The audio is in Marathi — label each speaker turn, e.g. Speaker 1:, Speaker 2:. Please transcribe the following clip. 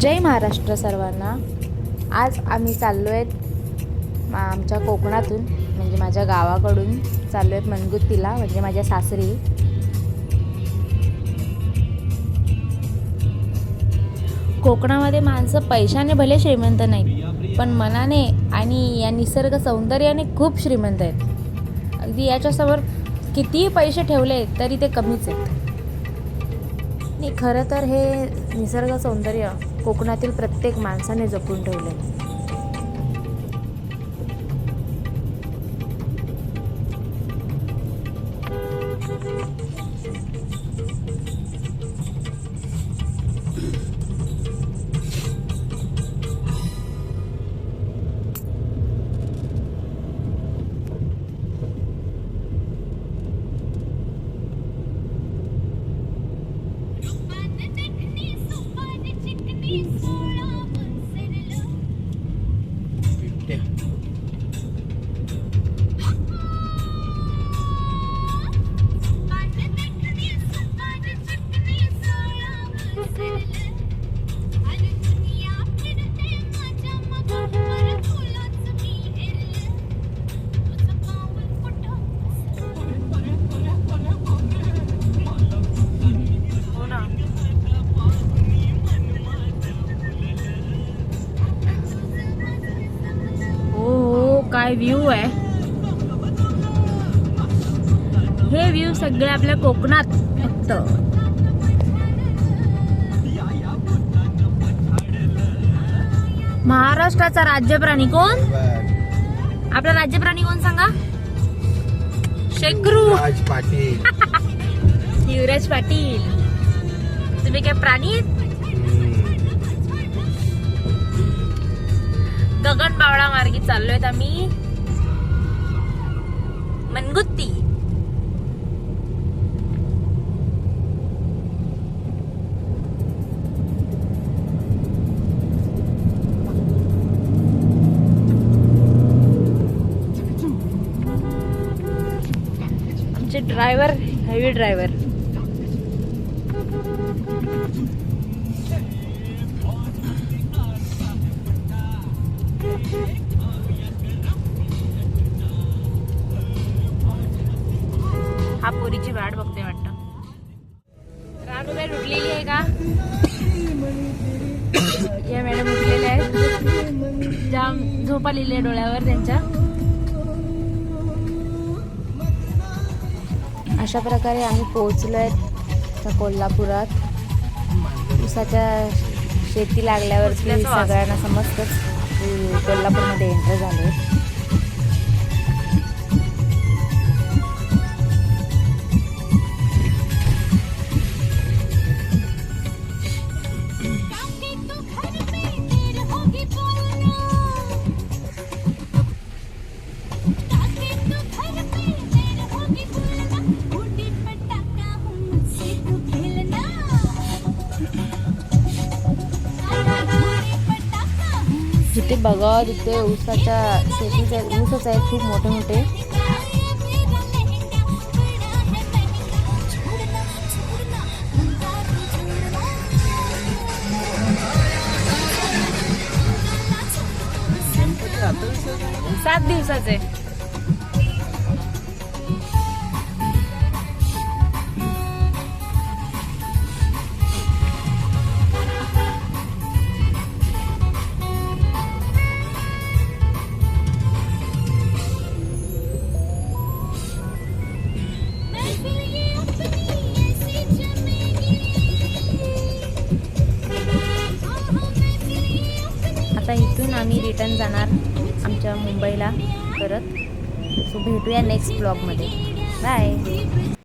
Speaker 1: जय महाराष्ट्र सर्वांना. आज आम्ही चाललो आहेत आमच्या कोकणातून, म्हणजे माझ्या गावाकडून चाललो आहेत मनगुत्तीला, म्हणजे माझ्या सासरी. कोकणामध्ये माणसं पैशाने भले श्रीमंत नाहीत, पण मनाने आणि या निसर्ग सौंदर्याने खूप श्रीमंत आहेत. अगदी याच्यासमोर कितीही पैसे ठेवले तरी ते कमीच आहेत. आणि खरं तर हे निसर्ग सौंदर्य कोकणातील प्रत्येक माणसाने जपून ठेवले. काय व्ह्यू आहे हे. व्ह्यू सगळे आपल्या कोकणात फक्त. महाराष्ट्राचा राज्यप्राणी कोण? आपला राज्यप्राणी कोण सांगा? शेकरू.
Speaker 2: पाटील.
Speaker 1: युवराज पाटील. तुम्ही काय प्राणी? गगनबावडा मार्गी चाललोय आम्ही मनगुत्ती. आमचे ड्रायव्हर हेवी ड्रायव्हर. हा पोरीची वाट बघते वाटतं. रानूबाई उठलेली आहे का? या मॅडम उठलेल्या आहेत. जाम झोप आलेली आहे डोळ्यावर त्यांच्या. अशा प्रकारे आम्ही पोहोचलोय कोल्हापुरात. ऊसाच्या शेती लागल्यावर सगळ्यांना समजतंच कोल्हापूरमध्ये एंटर झालोय. जिथे बघा तिथे ऊसाच्या शेतीचे ऊसच आहेत खूप मोठे मोठे. सात दिवसाचे. आता इथून आम्ही रिटर्न जाणार आमच्या मुंबईला परत. सो भेटूया नेक्स्ट ब्लॉगमध्ये. बाय.